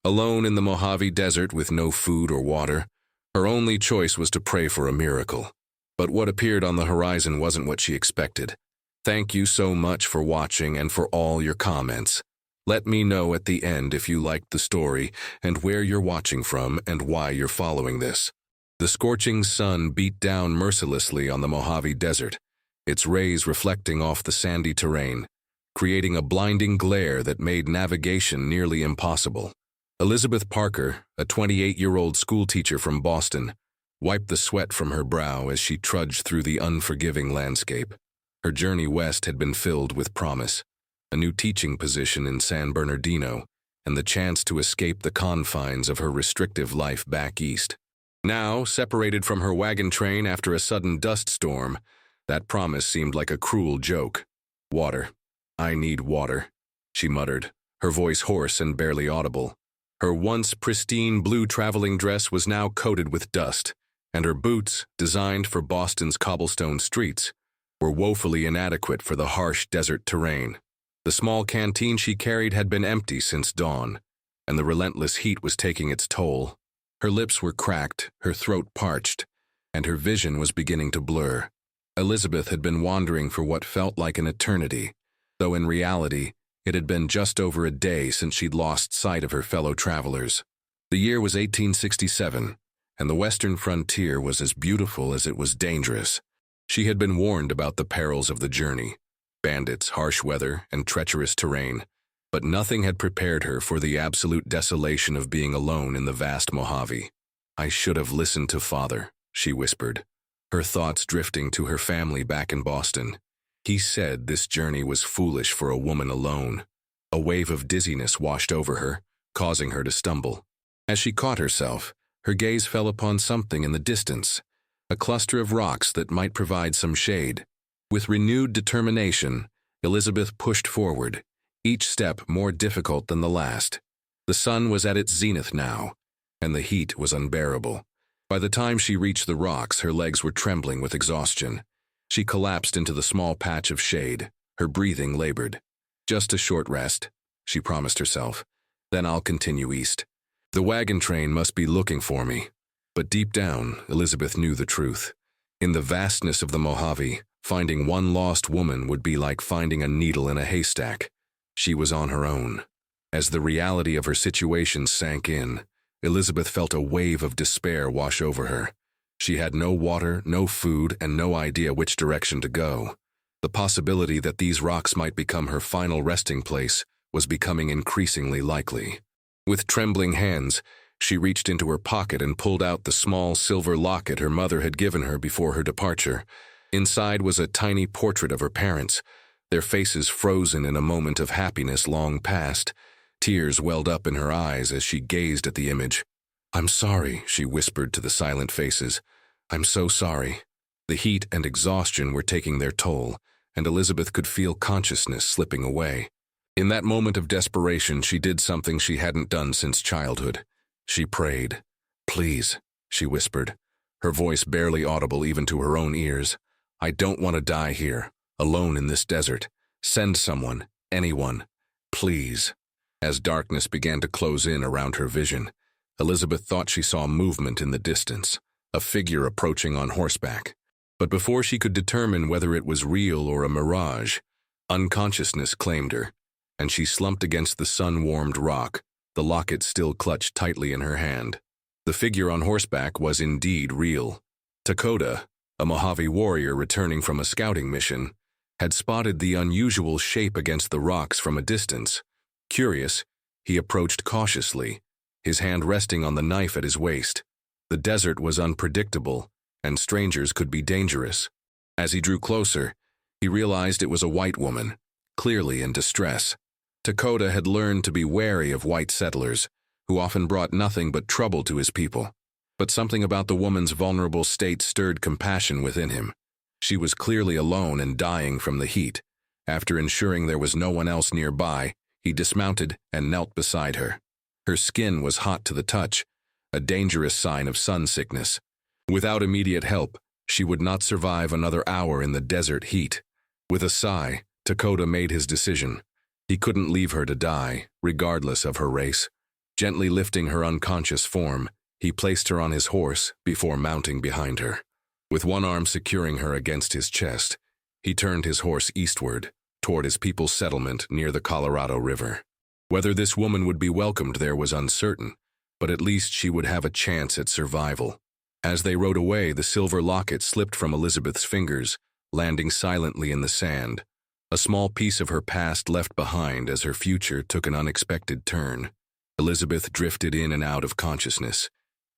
Alone in the Mojave Desert with no food or water, her only choice was to pray for a miracle. But what appeared on the horizon wasn't what she expected. Thank you so much for watching and for all your comments. Let me know at the end if you liked the story and where you're watching from and why you're following this. The scorching sun beat down mercilessly on the Mojave Desert, its rays reflecting off the sandy terrain, creating a blinding glare that made navigation nearly impossible. Elizabeth Parker, a 28-year-old schoolteacher from Boston, wiped the sweat from her brow as she trudged through the unforgiving landscape. Her journey west had been filled with promise, a new teaching position in San Bernardino, and the chance to escape the confines of her restrictive life back east. Now, separated from her wagon train after a sudden dust storm, that promise seemed like a cruel joke. "Water. I need water," she muttered, her voice hoarse and barely audible. Her once pristine blue traveling dress was now coated with dust, and her boots, designed for Boston's cobblestone streets, were woefully inadequate for the harsh desert terrain. The small canteen she carried had been empty since dawn, and the relentless heat was taking its toll. Her lips were cracked, her throat parched, and her vision was beginning to blur. Elizabeth had been wandering for what felt like an eternity, though in reality, it had been just over a day since she'd lost sight of her fellow travelers. The year was 1867, and the western frontier was as beautiful as it was dangerous. She had been warned about the perils of the journey, bandits, harsh weather, and treacherous terrain, but nothing had prepared her for the absolute desolation of being alone in the vast Mojave. "I should have listened to Father," she whispered, her thoughts drifting to her family back in Boston. He said this journey was foolish for a woman alone. A wave of dizziness washed over her, causing her to stumble. As she caught herself, her gaze fell upon something in the distance, a cluster of rocks that might provide some shade. With renewed determination, Elizabeth pushed forward, each step more difficult than the last. The sun was at its zenith now, and the heat was unbearable. By the time she reached the rocks, her legs were trembling with exhaustion. She collapsed into the small patch of shade, her breathing labored. "Just a short rest," she promised herself. "Then I'll continue east. The wagon train must be looking for me." But deep down, Elizabeth knew the truth. In the vastness of the Mojave, finding one lost woman would be like finding a needle in a haystack. She was on her own. As the reality of her situation sank in, Elizabeth felt a wave of despair wash over her. She had no water, no food, and no idea which direction to go. The possibility that these rocks might become her final resting place was becoming increasingly likely. With trembling hands, she reached into her pocket and pulled out the small silver locket her mother had given her before her departure. Inside was a tiny portrait of her parents, their faces frozen in a moment of happiness long past. Tears welled up in her eyes as she gazed at the image. "I'm sorry," she whispered to the silent faces. "I'm so sorry." The heat and exhaustion were taking their toll, and Elizabeth could feel consciousness slipping away. In that moment of desperation, she did something she hadn't done since childhood. She prayed. "Please," she whispered, her voice barely audible even to her own ears. "I don't want to die here, alone in this desert. Send someone, anyone, please." As darkness began to close in around her vision, Elizabeth thought she saw movement in the distance, a figure approaching on horseback. But before she could determine whether it was real or a mirage, unconsciousness claimed her, and she slumped against the sun-warmed rock, the locket still clutched tightly in her hand. The figure on horseback was indeed real. Dakota, a Mojave warrior returning from a scouting mission, had spotted the unusual shape against the rocks from a distance. Curious, he approached cautiously, his hand resting on the knife at his waist. The desert was unpredictable, and strangers could be dangerous. As he drew closer, he realized it was a white woman, clearly in distress. Dakota had learned to be wary of white settlers, who often brought nothing but trouble to his people. But something about the woman's vulnerable state stirred compassion within him. She was clearly alone and dying from the heat. After ensuring there was no one else nearby, he dismounted and knelt beside her. Her skin was hot to the touch, a dangerous sign of sun sickness. Without immediate help, she would not survive another hour in the desert heat. With a sigh, Dakota made his decision. He couldn't leave her to die, regardless of her race. Gently lifting her unconscious form, he placed her on his horse before mounting behind her. With one arm securing her against his chest, he turned his horse eastward, toward his people's settlement near the Colorado River. Whether this woman would be welcomed there was uncertain, but at least she would have a chance at survival. As they rode away, the silver locket slipped from Elizabeth's fingers, landing silently in the sand, a small piece of her past left behind as her future took an unexpected turn. Elizabeth drifted in and out of consciousness,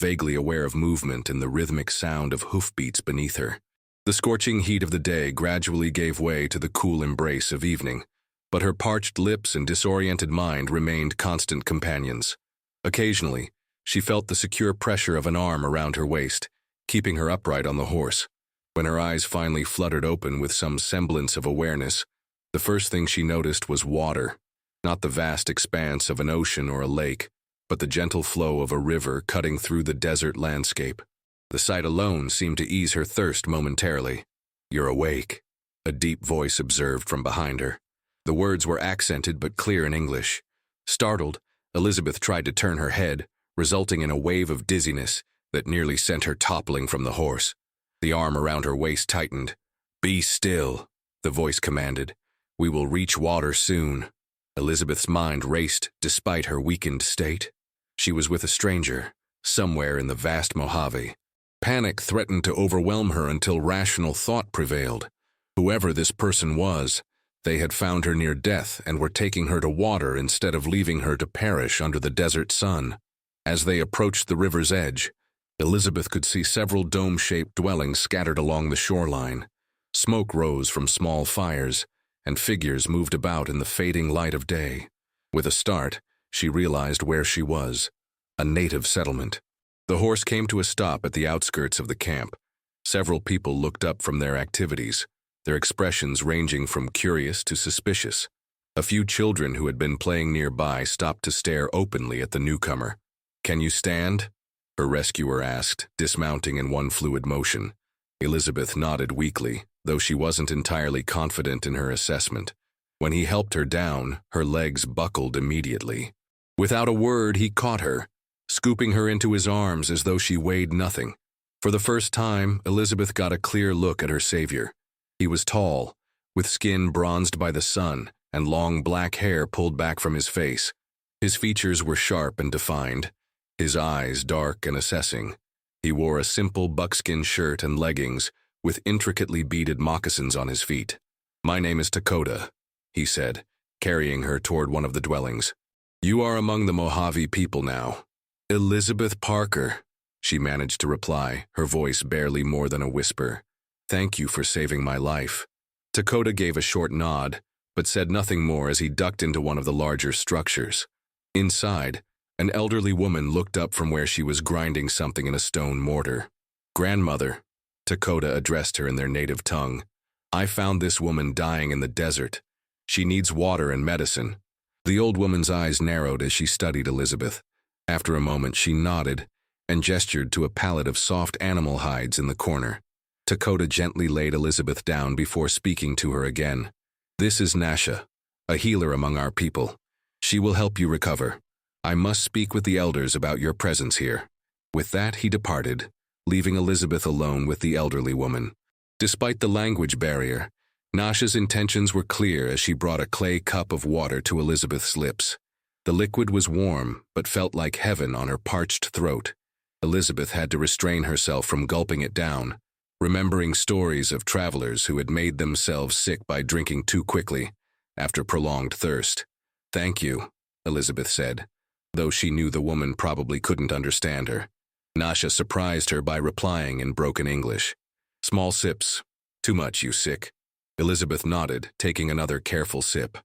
vaguely aware of movement and the rhythmic sound of hoofbeats beneath her. The scorching heat of the day gradually gave way to the cool embrace of evening, but her parched lips and disoriented mind remained constant companions. Occasionally, she felt the secure pressure of an arm around her waist, keeping her upright on the horse. When her eyes finally fluttered open with some semblance of awareness, the first thing she noticed was water, not the vast expanse of an ocean or a lake, but the gentle flow of a river cutting through the desert landscape. The sight alone seemed to ease her thirst momentarily. "You're awake," a deep voice observed from behind her. The words were accented but clear in English. Startled, Elizabeth tried to turn her head, resulting in a wave of dizziness that nearly sent her toppling from the horse. The arm around her waist tightened. "Be still," the voice commanded. "We will reach water soon." Elizabeth's mind raced despite her weakened state. She was with a stranger, somewhere in the vast Mojave. Panic threatened to overwhelm her until rational thought prevailed. Whoever this person was, they had found her near death and were taking her to water instead of leaving her to perish under the desert sun. As they approached the river's edge, Elizabeth could see several dome-shaped dwellings scattered along the shoreline. Smoke rose from small fires, and figures moved about in the fading light of day. With a start, she realized where she was: a native settlement. The horse came to a stop at the outskirts of the camp. Several people looked up from their activities, their expressions ranging from curious to suspicious. A few children who had been playing nearby stopped to stare openly at the newcomer. "Can you stand?" her rescuer asked, dismounting in one fluid motion. Elizabeth nodded weakly, though she wasn't entirely confident in her assessment. When he helped her down, her legs buckled immediately. Without a word, he caught her, scooping her into his arms as though she weighed nothing. For the first time, Elizabeth got a clear look at her savior. He was tall, with skin bronzed by the sun and long black hair pulled back from his face. His features were sharp and defined, his eyes dark and assessing. He wore a simple buckskin shirt and leggings with intricately beaded moccasins on his feet. "My name is Dakota," he said, carrying her toward one of the dwellings. "You are among the Mojave people now." "Elizabeth Parker," she managed to reply, her voice barely more than a whisper. "Thank you for saving my life." Dakota gave a short nod, but said nothing more as he ducked into one of the larger structures. Inside, an elderly woman looked up from where she was grinding something in a stone mortar. "Grandmother," Dakota addressed her in their native tongue, "I found this woman dying in the desert. She needs water and medicine." The old woman's eyes narrowed as she studied Elizabeth. After a moment, she nodded and gestured to a pallet of soft animal hides in the corner. Dakota gently laid Elizabeth down before speaking to her again. "This is Nasha, a healer among our people. She will help you recover. I must speak with the elders about your presence here." With that, he departed, leaving Elizabeth alone with the elderly woman. Despite the language barrier, Nasha's intentions were clear as she brought a clay cup of water to Elizabeth's lips. The liquid was warm, but felt like heaven on her parched throat. Elizabeth had to restrain herself from gulping it down, remembering stories of travelers who had made themselves sick by drinking too quickly after prolonged thirst. "Thank you," Elizabeth said, though she knew the woman probably couldn't understand her. Nasha surprised her by replying in broken English. "Small sips. Too much, you sick." Elizabeth nodded, taking another careful sip.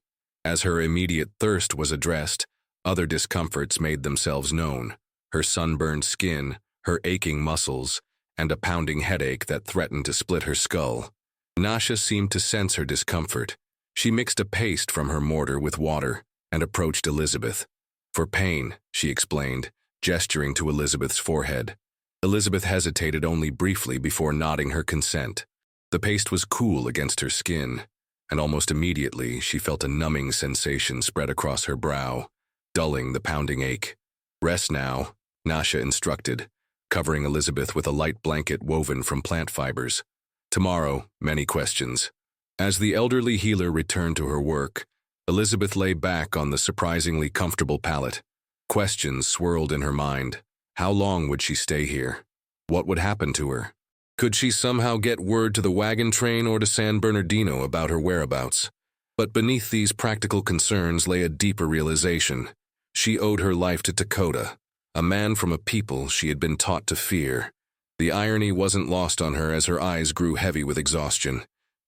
As her immediate thirst was addressed, other discomforts made themselves known: her sunburned skin, her aching muscles, and a pounding headache that threatened to split her skull. Nasha seemed to sense her discomfort. She mixed a paste from her mortar with water and approached Elizabeth. "For pain," she explained, gesturing to Elizabeth's forehead. Elizabeth hesitated only briefly before nodding her consent. The paste was cool against her skin, and almost immediately she felt a numbing sensation spread across her brow, dulling the pounding ache. Rest now, Nasha instructed, covering Elizabeth with a light blanket woven from plant fibers. Tomorrow, many questions. As the elderly healer returned to her work, Elizabeth lay back on the surprisingly comfortable pallet. Questions swirled in her mind. How long would she stay here? What would happen to her? Could she somehow get word to the wagon train or to San Bernardino about her whereabouts? But beneath these practical concerns lay a deeper realization. She owed her life to Dakota, a man from a people she had been taught to fear. The irony wasn't lost on her as her eyes grew heavy with exhaustion.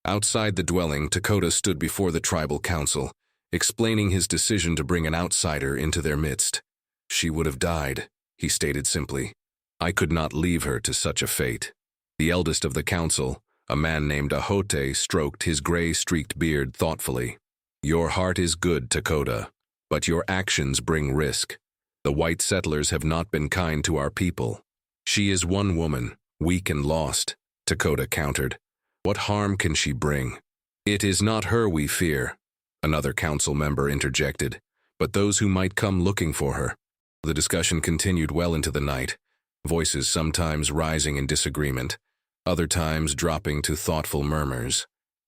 Outside the dwelling, Dakota stood before the tribal council, explaining his decision to bring an outsider into their midst. She would have died, he stated simply. I could not leave her to such a fate. The eldest of the council, a man named Ahote, stroked his gray-streaked beard thoughtfully. Your heart is good, Dakota, but your actions bring risk. The white settlers have not been kind to our people. She is one woman, weak and lost, Dakota countered. What harm can she bring? It is not her we fear, another council member interjected, but those who might come looking for her. The discussion continued well into the night, voices sometimes rising in disagreement, other times dropping to thoughtful murmurs.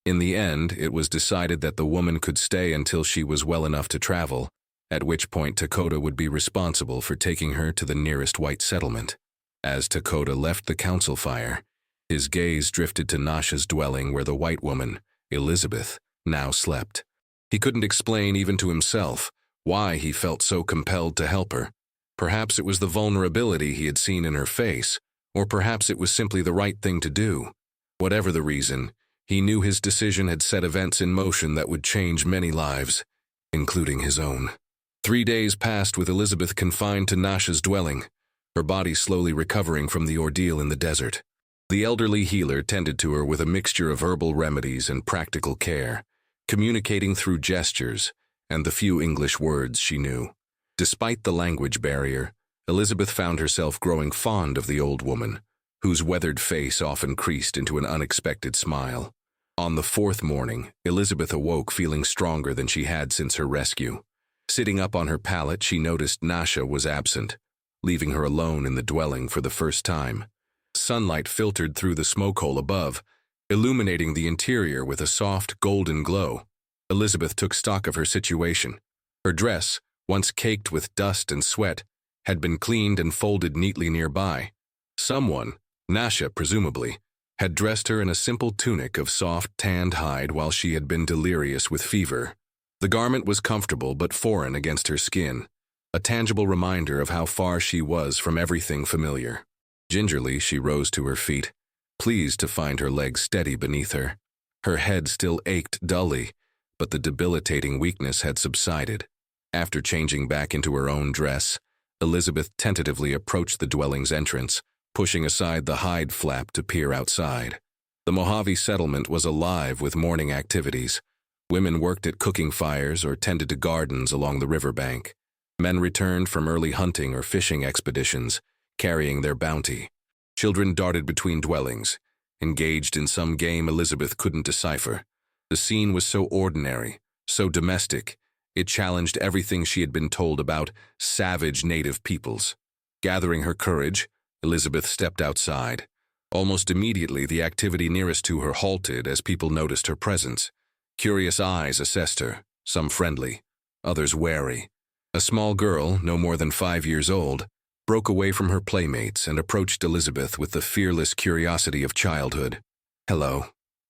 In the end, it was decided that the woman could stay until she was well enough to travel, at which point Dakota would be responsible for taking her to the nearest white settlement. As Dakota left the council fire, his gaze drifted to Nasha's dwelling where the white woman, Elizabeth, now slept. He couldn't explain even to himself why he felt so compelled to help her. Perhaps it was the vulnerability he had seen in her face, or perhaps it was simply the right thing to do. Whatever the reason, he knew his decision had set events in motion that would change many lives, including his own. 3 days passed with Elizabeth confined to Nasha's dwelling, her body slowly recovering from the ordeal in the desert. The elderly healer tended to her with a mixture of herbal remedies and practical care, communicating through gestures and the few English words she knew. Despite the language barrier, Elizabeth found herself growing fond of the old woman, whose weathered face often creased into an unexpected smile. On the 4th morning, Elizabeth awoke feeling stronger than she had since her rescue. Sitting up on her pallet, she noticed Nasha was absent, leaving her alone in the dwelling for the first time. Sunlight filtered through the smoke hole above, illuminating the interior with a soft, golden glow. Elizabeth took stock of her situation. Her dress, once caked with dust and sweat, had been cleaned and folded neatly nearby. Someone, Nasha presumably, had dressed her in a simple tunic of soft, tanned hide while she had been delirious with fever. The garment was comfortable but foreign against her skin, a tangible reminder of how far she was from everything familiar. Gingerly, she rose to her feet, pleased to find her legs steady beneath her. Her head still ached dully, but the debilitating weakness had subsided. After changing back into her own dress, Elizabeth tentatively approached the dwelling's entrance, pushing aside the hide flap to peer outside. The Mojave settlement was alive with morning activities. Women worked at cooking fires or tended to gardens along the riverbank. Men returned from early hunting or fishing expeditions, carrying their bounty. Children darted between dwellings, engaged in some game Elizabeth couldn't decipher. The scene was so ordinary, so domestic, it challenged everything she had been told about savage native peoples. Gathering her courage, Elizabeth stepped outside. Almost immediately, the activity nearest to her halted as people noticed her presence. Curious eyes assessed her, some friendly, others wary. A small girl, no more than 5 years old, broke away from her playmates and approached Elizabeth with the fearless curiosity of childhood. "Hello,"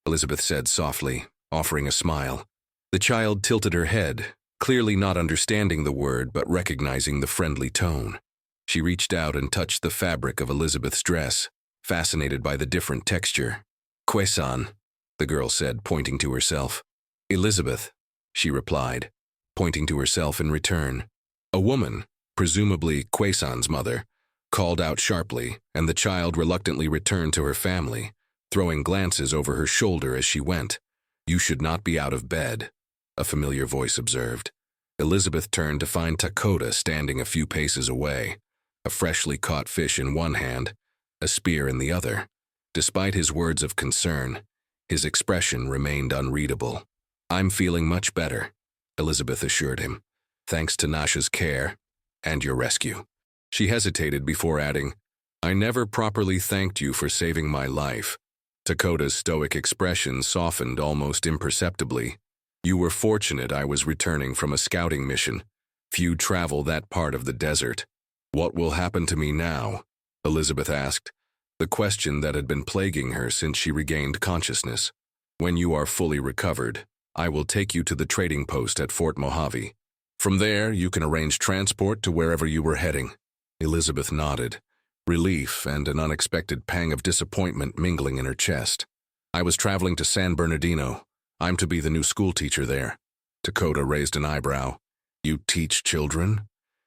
Elizabeth said softly, offering a smile. The child tilted her head, clearly not understanding the word but recognizing the friendly tone. She reached out and touched the fabric of Elizabeth's dress, fascinated by the different texture. "Kwe-san," the girl said, pointing to herself. "Elizabeth," she replied, pointing to herself in return. A woman, presumably Kwe-san's mother, called out sharply, and the child reluctantly returned to her family, throwing glances over her shoulder as she went. "You should not be out of bed," a familiar voice observed. Elizabeth turned to find Dakota standing a few paces away, a freshly caught fish in one hand, a spear in the other. Despite his words of concern, his expression remained unreadable. "I'm feeling much better," Elizabeth assured him, "thanks to Nasha's care and your rescue." She hesitated before adding, I never properly thanked you for saving my life. Dakota's stoic expression softened almost imperceptibly. You were fortunate I was returning from a scouting mission. Few travel that part of the desert. What will happen to me now? Elizabeth asked, the question that had been plaguing her since she regained consciousness. When you are fully recovered, I will take you to the trading post at Fort Mojave. From there, you can arrange transport to wherever you were heading. Elizabeth nodded, relief and an unexpected pang of disappointment mingling in her chest. I was traveling to San Bernardino. I'm to be the new schoolteacher there. Dakota raised an eyebrow. You teach children?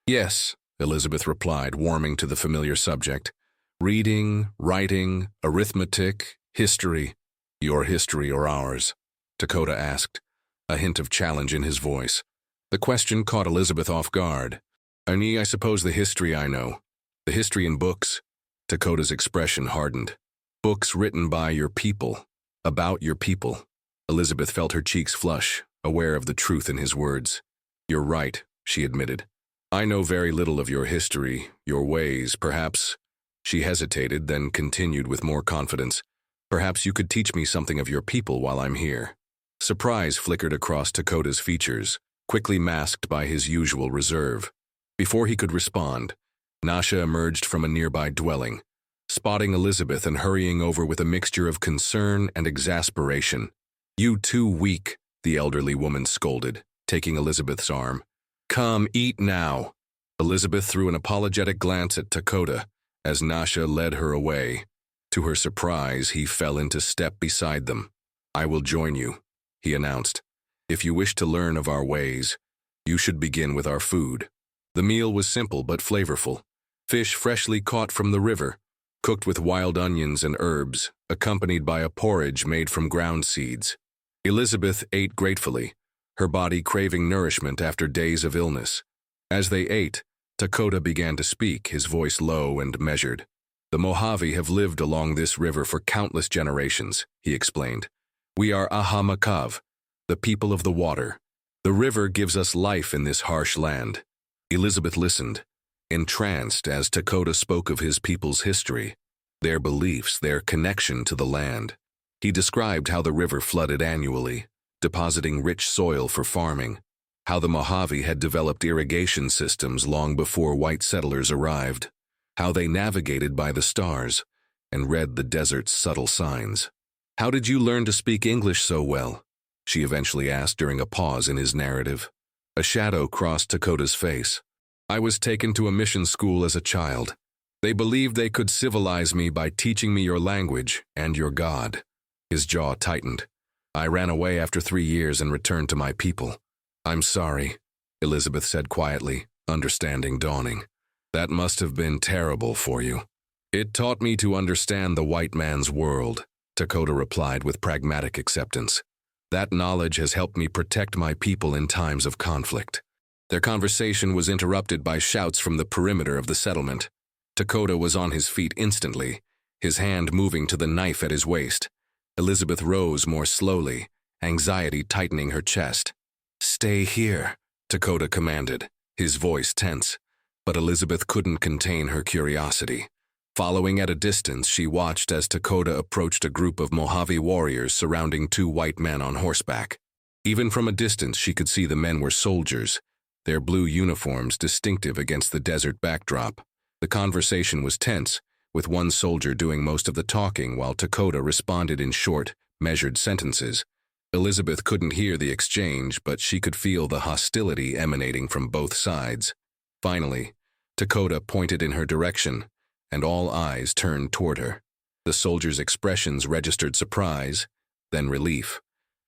Yes, Elizabeth replied, warming to the familiar subject. Reading, writing, arithmetic, history. Your history or ours? Dakota asked, a hint of challenge in his voice. The question caught Elizabeth off guard. I suppose the history I know. The history in books. Dakota's expression hardened. Books written by your people. About your people. Elizabeth felt her cheeks flush, aware of the truth in his words. You're right, she admitted. I know very little of your history, your ways, perhaps. She hesitated, then continued with more confidence. Perhaps you could teach me something of your people while I'm here. Surprise flickered across Dakota's features, quickly masked by his usual reserve. Before he could respond, Nasha emerged from a nearby dwelling, spotting Elizabeth and hurrying over with a mixture of concern and exasperation. You too weak, the elderly woman scolded, taking Elizabeth's arm. Come, eat now. Elizabeth threw an apologetic glance at Dakota as Nasha led her away. To her surprise, he fell into step beside them. I will join you, he announced. If you wish to learn of our ways, you should begin with our food. The meal was simple but flavorful. Fish freshly caught from the river, cooked with wild onions and herbs, accompanied by a porridge made from ground seeds. Elizabeth ate gratefully, her body craving nourishment after days of illness. As they ate, Dakota began to speak, his voice low and measured. The Mojave have lived along this river for countless generations, he explained. We are Ahamakav, the people of the water. The river gives us life in this harsh land. Elizabeth listened, entranced as Dakota spoke of his people's history, their beliefs, their connection to the land. He described how the river flooded annually, depositing rich soil for farming, how the Mojave had developed irrigation systems long before white settlers arrived, how they navigated by the stars and read the desert's subtle signs. How did you learn to speak English so well? She eventually asked during a pause in his narrative. A shadow crossed Dakota's face. I was taken to a mission school as a child. They believed they could civilize me by teaching me your language and your God. His jaw tightened. I ran away after 3 years and returned to my people. I'm sorry, Elizabeth said quietly, understanding dawning. That must have been terrible for you. It taught me to understand the white man's world, Dakota replied with pragmatic acceptance. That knowledge has helped me protect my people in times of conflict. Their conversation was interrupted by shouts from the perimeter of the settlement. Dakota was on his feet instantly, his hand moving to the knife at his waist. Elizabeth rose more slowly, anxiety tightening her chest. Stay here, Dakota commanded, his voice tense. But Elizabeth couldn't contain her curiosity. Following at a distance, she watched as Dakota approached a group of Mojave warriors surrounding 2 white men on horseback. Even from a distance, she could see the men were soldiers, their blue uniforms distinctive against the desert backdrop. The conversation was tense, with one soldier doing most of the talking while Dakota responded in short, measured sentences. Elizabeth couldn't hear the exchange, but she could feel the hostility emanating from both sides. Finally, Dakota pointed in her direction, and all eyes turned toward her. The soldiers' expressions registered surprise, then relief.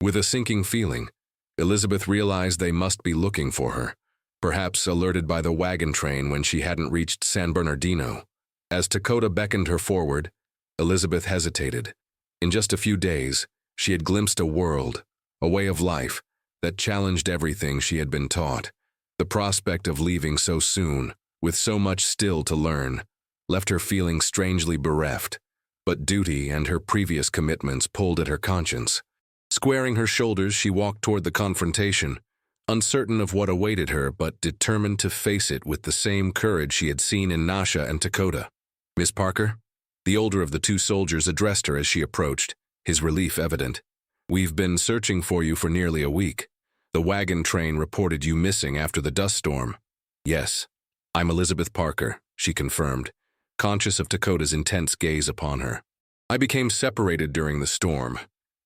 With a sinking feeling, Elizabeth realized they must be looking for her, perhaps alerted by the wagon train when she hadn't reached San Bernardino. As Dakota beckoned her forward, Elizabeth hesitated. In just a few days, she had glimpsed a world, a way of life, that challenged everything she had been taught. The prospect of leaving so soon, with so much still to learn, left her feeling strangely bereft, but duty and her previous commitments pulled at her conscience. Squaring her shoulders, she walked toward the confrontation, uncertain of what awaited her but determined to face it with the same courage she had seen in Nasha and Dakota. "Miss Parker?" The older of the two soldiers addressed her as she approached, his relief evident. "We've been searching for you for nearly a week. The wagon train reported you missing after the dust storm." "Yes, I'm Elizabeth Parker," she confirmed, conscious of Dakota's intense gaze upon her. "I became separated during the storm,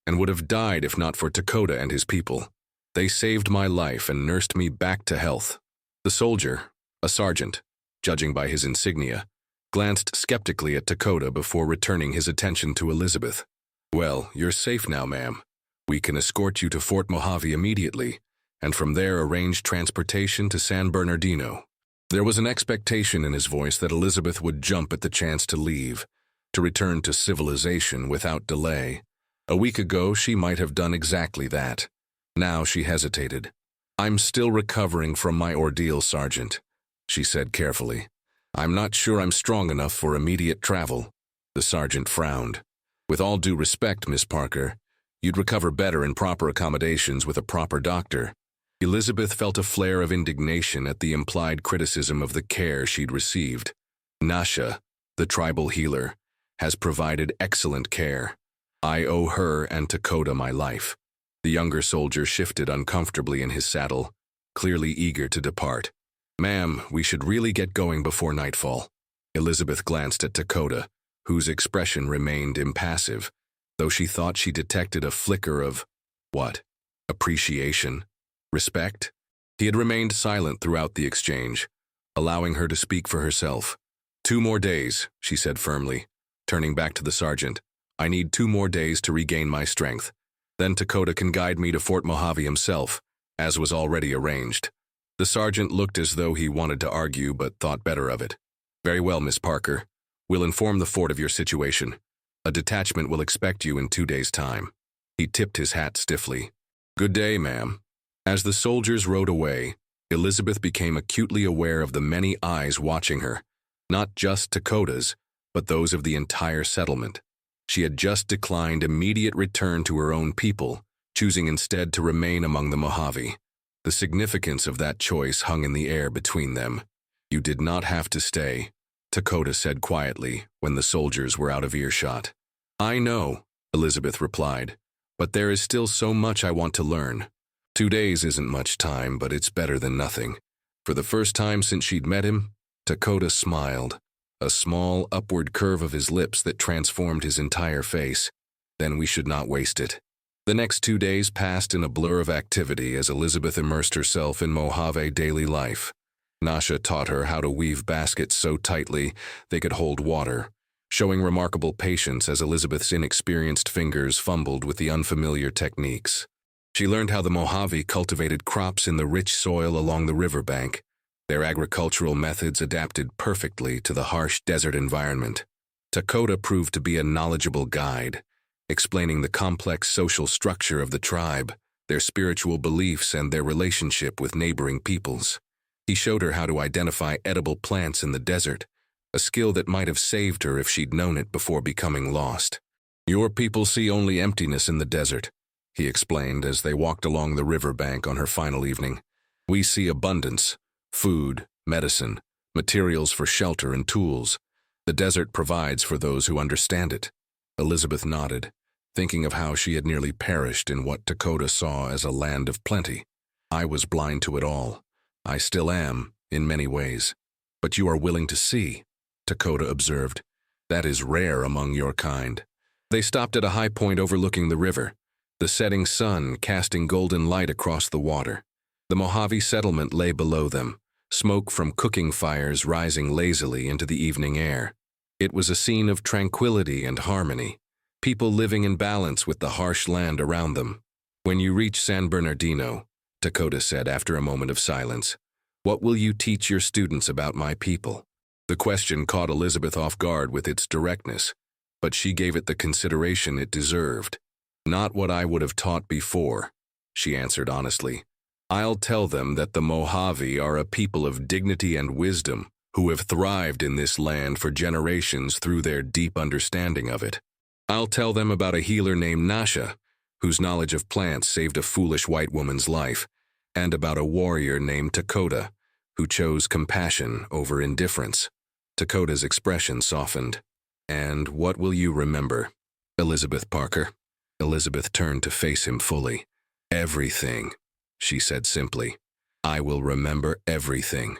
and would have died if not for Dakota and his people. They saved my life and nursed me back to health." The soldier, a sergeant, judging by his insignia, glanced skeptically at Dakota before returning his attention to Elizabeth. "Well, you're safe now, ma'am. We can escort you to Fort Mojave immediately, and from there arrange transportation to San Bernardino." There was an expectation in his voice that Elizabeth would jump at the chance to leave, to return to civilization without delay. A week ago, she might have done exactly that. Now she hesitated. "I'm still recovering from my ordeal, Sergeant," she said carefully. "I'm not sure I'm strong enough for immediate travel." The sergeant frowned. "With all due respect, Miss Parker, you'd recover better in proper accommodations with a proper doctor." Elizabeth felt a flare of indignation at the implied criticism of the care she'd received. "Nasha, the tribal healer, has provided excellent care. I owe her and Dakota my life." The younger soldier shifted uncomfortably in his saddle, clearly eager to depart. "Ma'am, we should really get going before nightfall." Elizabeth glanced at Dakota, whose expression remained impassive, though she thought she detected a flicker of, what? Appreciation? Respect? He had remained silent throughout the exchange, allowing her to speak for herself. "2 more days," she said firmly, turning back to the sergeant. "I need 2 more days to regain my strength. Then Dakota can guide me to Fort Mojave himself, as was already arranged." The sergeant looked as though he wanted to argue but thought better of it. "Very well, Miss Parker. We'll inform the fort of your situation. A detachment will expect you in 2 days' time." He tipped his hat stiffly. "Good day, ma'am." As the soldiers rode away, Elizabeth became acutely aware of the many eyes watching her, not just Dakota's, but those of the entire settlement. She had just declined immediate return to her own people, choosing instead to remain among the Mojave. The significance of that choice hung in the air between them. "You did not have to stay," Dakota said quietly when the soldiers were out of earshot. "I know," Elizabeth replied, "but there is still so much I want to learn." 2 days isn't much time, but it's better than nothing. For the first time since she'd met him, Dakota smiled, a small upward curve of his lips that transformed his entire face. "Then we should not waste it." The next 2 days passed in a blur of activity as Elizabeth immersed herself in Mojave daily life. Nasha taught her how to weave baskets so tightly they could hold water, showing remarkable patience as Elizabeth's inexperienced fingers fumbled with the unfamiliar techniques. She learned how the Mojave cultivated crops in the rich soil along the riverbank, their agricultural methods adapted perfectly to the harsh desert environment. Dakota proved to be a knowledgeable guide, explaining the complex social structure of the tribe, their spiritual beliefs, and their relationship with neighboring peoples. He showed her how to identify edible plants in the desert, a skill that might have saved her if she'd known it before becoming lost. "Your people see only emptiness in the desert," he explained as they walked along the riverbank on her final evening. "We see abundance. Food, medicine, materials for shelter and tools. The desert provides for those who understand it." Elizabeth nodded, thinking of how she had nearly perished in what Dakota saw as a land of plenty. "I was blind to it all. I still am, in many ways. But you are willing to see," Dakota observed. "That is rare among your kind." They stopped at a high point overlooking the river, the setting sun casting golden light across the water. The Mojave settlement lay below them, smoke from cooking fires rising lazily into the evening air. It was a scene of tranquility and harmony, people living in balance with the harsh land around them. "When you reach San Bernardino," Dakota said after a moment of silence, "what will you teach your students about my people?" The question caught Elizabeth off guard with its directness, but she gave it the consideration it deserved. "Not what I would have taught before," she answered honestly. "I'll tell them that the Mojave are a people of dignity and wisdom who have thrived in this land for generations through their deep understanding of it. I'll tell them about a healer named Nasha, whose knowledge of plants saved a foolish white woman's life, and about a warrior named Dakota, who chose compassion over indifference. Dakota's expression softened. "And what will you remember?" "Elizabeth Parker." Elizabeth turned to face him fully. "Everything," she said simply. "I will remember everything."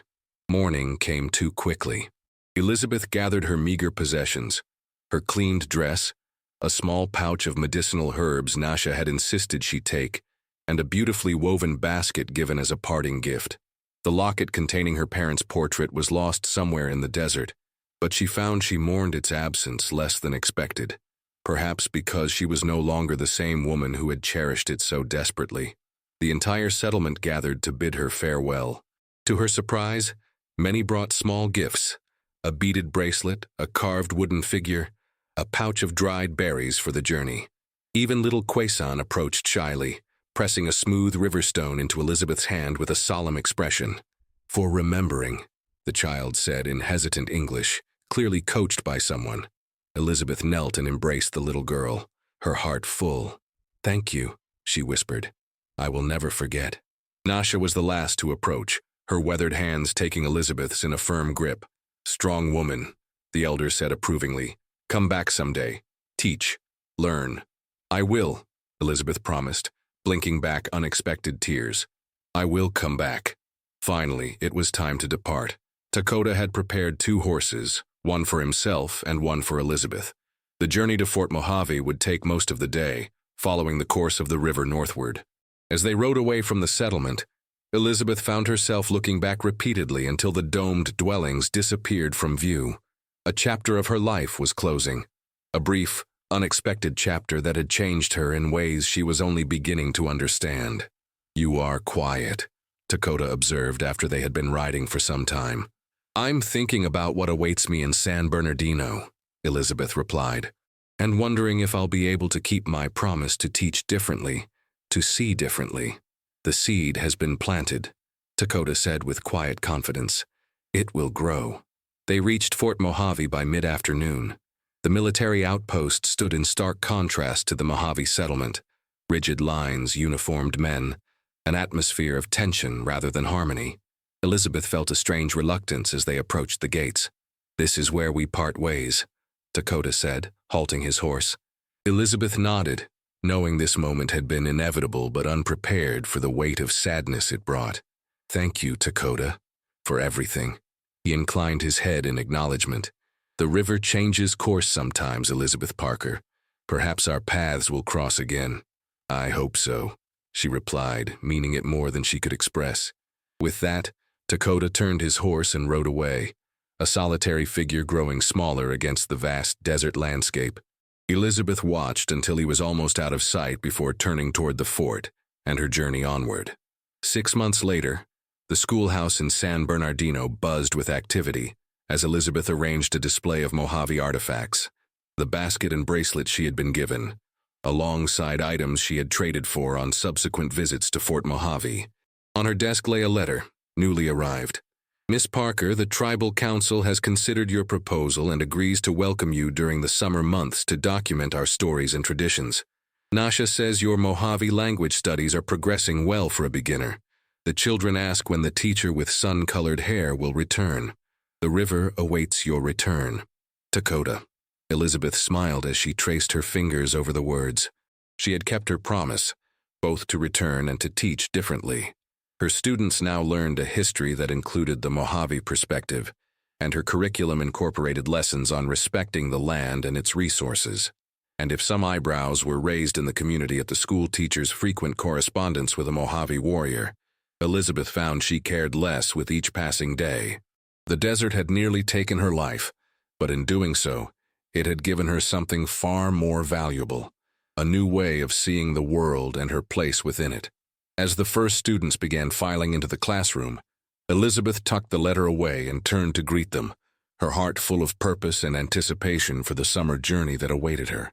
Morning came too quickly. Elizabeth gathered her meager possessions, her cleaned dress, a small pouch of medicinal herbs Nasha had insisted she take, and a beautifully woven basket given as a parting gift. The locket containing her parents' portrait was lost somewhere in the desert, but she found she mourned its absence less than expected, perhaps because she was no longer the same woman who had cherished it so desperately. The entire settlement gathered to bid her farewell. To her surprise, many brought small gifts: a beaded bracelet, a carved wooden figure, a pouch of dried berries for the journey. Even little Quaison approached shyly, pressing a smooth river stone into Elizabeth's hand with a solemn expression. "For remembering," the child said in hesitant English, clearly coached by someone. Elizabeth knelt and embraced the little girl, her heart full. "Thank you," she whispered. "I will never forget." Nasha was the last to approach, her weathered hands taking Elizabeth's in a firm grip. "Strong woman," the elder said approvingly. "Come back someday. Teach. Learn." "I will," Elizabeth promised, blinking back unexpected tears. "I will come back." Finally, it was time to depart. Dakota had prepared 2 horses, one for himself and one for Elizabeth. The journey to Fort Mojave would take most of the day, following the course of the river northward. As they rode away from the settlement, Elizabeth found herself looking back repeatedly until the domed dwellings disappeared from view. A chapter of her life was closing, a brief, unexpected chapter that had changed her in ways she was only beginning to understand. "You are quiet," Dakota observed after they had been riding for some time. "I'm thinking about what awaits me in San Bernardino," Elizabeth replied, "and wondering if I'll be able to keep my promise to teach differently, to see differently." "The seed has been planted," Dakota said with quiet confidence. "It will grow." They reached Fort Mojave by mid-afternoon. The military outpost stood in stark contrast to the Mojave settlement. Rigid lines, uniformed men, an atmosphere of tension rather than harmony. Elizabeth felt a strange reluctance as they approached the gates. "This is where we part ways," Dakota said, halting his horse. Elizabeth nodded, knowing this moment had been inevitable but unprepared for the weight of sadness it brought. "Thank you, Dakota, for everything." He inclined his head in acknowledgement. "The river changes course sometimes, Elizabeth Parker. Perhaps our paths will cross again." "I hope so," she replied, meaning it more than she could express. With that, Dakota turned his horse and rode away, a solitary figure growing smaller against the vast desert landscape. Elizabeth watched until he was almost out of sight before turning toward the fort and her journey onward. 6 months later, the schoolhouse in San Bernardino buzzed with activity as Elizabeth arranged a display of Mojave artifacts, the basket and bracelet she had been given, alongside items she had traded for on subsequent visits to Fort Mojave. On her desk lay a letter, newly arrived. "Miss Parker, the Tribal Council has considered your proposal and agrees to welcome you during the summer months to document our stories and traditions. Nasha says your Mojave language studies are progressing well for a beginner. The children ask when the teacher with sun-colored hair will return. The river awaits your return. Dakota." Elizabeth smiled as she traced her fingers over the words. She had kept her promise, both to return and to teach differently. Her students now learned a history that included the Mojave perspective, and her curriculum incorporated lessons on respecting the land and its resources. And if some eyebrows were raised in the community at the school teacher's frequent correspondence with a Mojave warrior, Elizabeth found she cared less with each passing day. The desert had nearly taken her life, but in doing so, it had given her something far more valuable, a new way of seeing the world and her place within it. As the first students began filing into the classroom, Elizabeth tucked the letter away and turned to greet them, her heart full of purpose and anticipation for the summer journey that awaited her.